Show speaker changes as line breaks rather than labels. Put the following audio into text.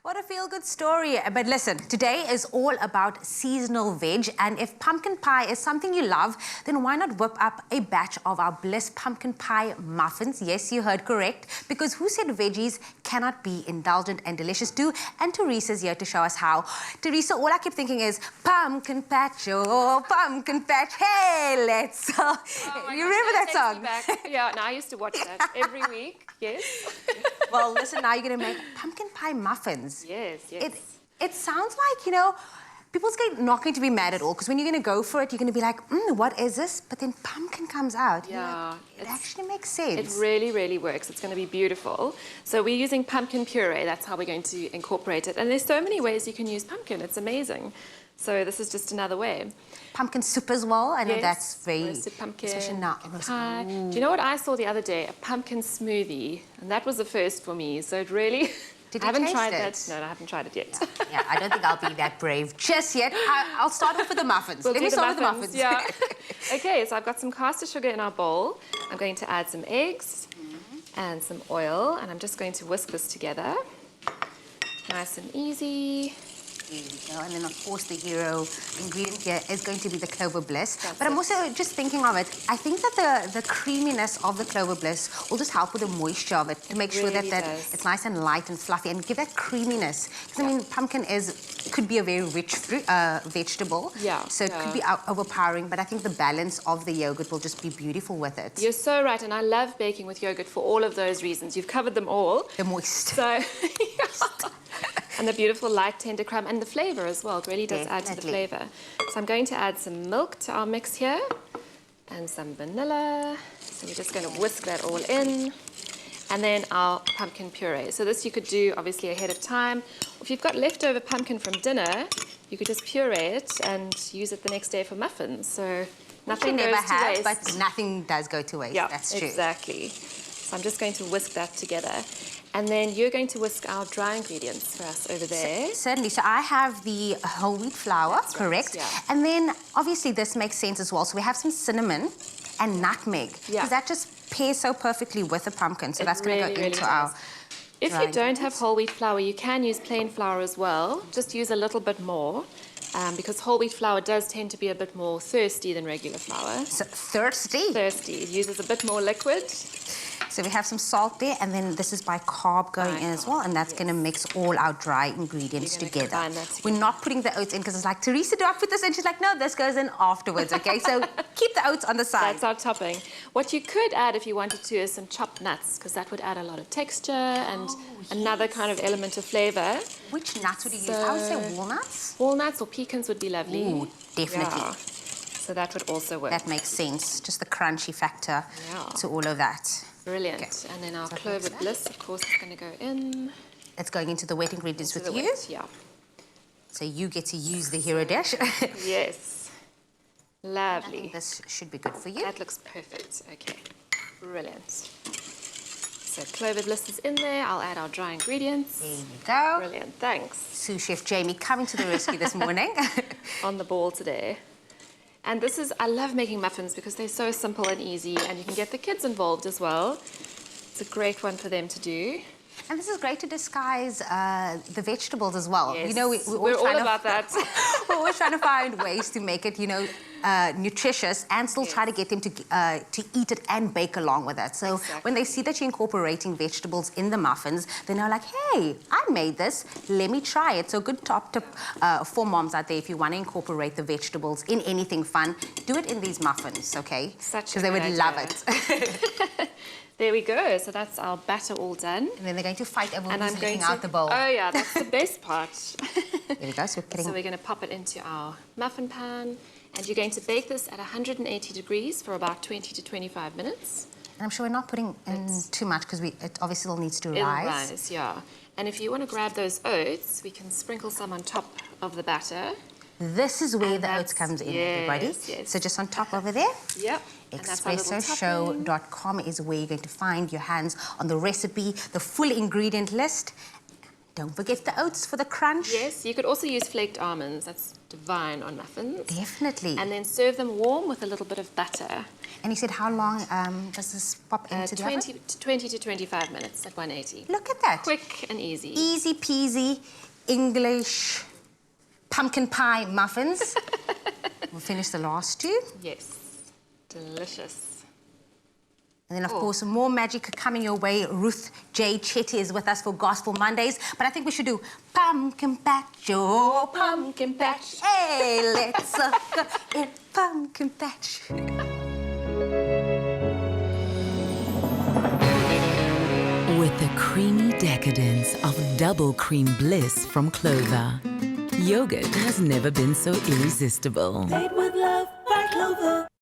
What a feel-good story. But listen, today is all about seasonal veg, and if pumpkin pie is something you love, then why not whip up a batch of our Bliss Pumpkin Pie muffins? Yes, you heard correct, because who said veggies cannot be indulgent and delicious too? And Teresa's here to show us how. Teresa, all I keep thinking is pumpkin patch, oh, pumpkin patch, hey, let's...
Oh
you remember that song?
Back. Yeah, no, I used to watch that every week, yes.
Well, listen, now you're going to make pumpkin pie muffins.
Yes, yes.
It sounds like, you know, people's not going to be mad at all, because when you're going to go for it, you're going to be like, what is this? But then pumpkin comes out.
Yeah.
Like, it actually makes sense.
It really, really works. It's going to be beautiful. So we're using pumpkin puree. That's how we're going to incorporate it. And there's so many ways you can use pumpkin. It's amazing. So this is just another way.
Pumpkin soup as well. I know
yes,
that's very...
roasted pumpkin,
especially now.
pie. Do you know what I saw the other day? A pumpkin smoothie. And that was the first for me. So it really...
Did
I
you
haven't
taste
tried
it?
that. No, I haven't tried it yet.
Yeah, I don't think I'll be that brave just yet. I'll start off with the muffins. Let me start with the muffins.
Yeah. Okay, so I've got some caster sugar in our bowl. I'm going to add some eggs and some oil, and I'm just going to whisk this together. Nice and easy.
There we go. And then, of course, the hero ingredient here is going to be the Clover Bliss.
That's
but I'm
it.
also just thinking of it. I think that the creaminess of the Clover Bliss will just help with the moisture of it to make sure that it's nice and light and fluffy and give that creaminess. Because, I mean, pumpkin could be a very rich fruit, vegetable.
Yeah.
So it could be overpowering, but I think the balance of the yogurt will just be beautiful with it.
You're so right, and I love baking with yogurt for all of those reasons. You've covered them all.
The moist.
So, yeah. And the beautiful light tender crumb and the flavour as well. It really does add to the flavour. So I'm going to add some milk to our mix here and some vanilla. So we're just going to whisk that all in. And then our pumpkin puree. So this you could do obviously ahead of time. If you've got leftover pumpkin from dinner, you could just puree it and use it the next day for muffins. So nothing goes to waste.
But nothing does go to waste.
Yeah,
that's true.
Exactly. So I'm just going to whisk that together. And then you're going to whisk our dry ingredients for us over there.
Certainly. So I have the whole wheat flour,
That's
correct?
Right, yeah.
And then, obviously, this makes sense as well. So we have some cinnamon and nutmeg.
Yeah.
Because that just pairs so perfectly with the pumpkin. So that's going to go into our...
If you don't have whole wheat flour, you can use plain flour as well. Just use a little bit more. Because whole wheat flour does tend to be a bit more thirsty than regular flour.
So, thirsty?
Thirsty. It uses a bit more liquid.
So we have some salt there, and then this is by carb going in as well, and that's going to mix all our dry ingredients together. We're not putting the oats in because it's like, Teresa, do I put this in? She's like, no, this goes in afterwards, okay? So keep the oats on the side.
That's our topping. What you could add if you wanted to is some chopped nuts, because that would add a lot of texture and another kind of element of flavour.
Which nuts would you use? I would say walnuts.
Walnuts or pecans would be lovely.
Ooh, definitely.
Yeah. So that would also work.
That makes sense. Just the crunchy factor to all of that.
Brilliant. Okay. And then our Clover Bliss, of course, is going to go in.
It's going into the wet ingredients with you.
Yeah.
So you get to use the hero dish.
Yes. Lovely.
I think this should be good for you.
That looks perfect. Okay. Brilliant. So Clover Bliss is in there. I'll add our dry ingredients.
There you go.
Brilliant. Thanks.
Sous Chef Jamie coming to the rescue this morning.
On the ball today. And this is, I love making muffins because they're so simple and easy, and you can get the kids involved as well. It's a great one for them to do. And
this is great to disguise the vegetables as well.
Yes.
You know,
we're all about that.
We're always trying to find ways to make it, you know, nutritious and still try to get them to eat it and bake along with it. So when they see that you're incorporating vegetables in the muffins, they know like, hey, I made this, let me try it. So good top tip for moms out there, if you want to incorporate the vegetables in anything fun, do it in these muffins, okay? Because they would love it.
There we go. So that's our batter all done.
And then they're going to fight over who's leaving out the bowl.
Oh, yeah, that's the best part.
There we go. So
we're going to pop it into our muffin pan. And you're going to bake this at 180 degrees for about 20 to 25 minutes.
And I'm sure we're not putting in too much because it obviously still needs to rise.
It'll rise, yeah. And if you want to grab those oats, we can sprinkle some on top of the batter.
This is where the oats comes in, everybody.
Yes.
So just on top over there.
Yep.
ExpressoShow.com is where you're going to find your hands on the recipe, the full ingredient list. Don't forget the oats for the crunch.
Yes, you could also use flaked almonds. That's divine on muffins.
Definitely.
And then serve them warm with a little bit of butter.
And you said how long does this pop into the oven?
20 to 25 minutes at 180.
Look at that.
Quick and easy.
Easy peasy English pumpkin pie muffins. We'll finish the last two.
Yes, delicious.
And then, of course, more magic coming your way. Ruth J. Chetty is with us for Gospel Mondays. But I think we should do pumpkin patch, oh, pumpkin patch. Hey, let's go in pumpkin patch.
With the creamy decadence of double cream bliss from Clover, yogurt has never been so irresistible.
Made with love by Clover.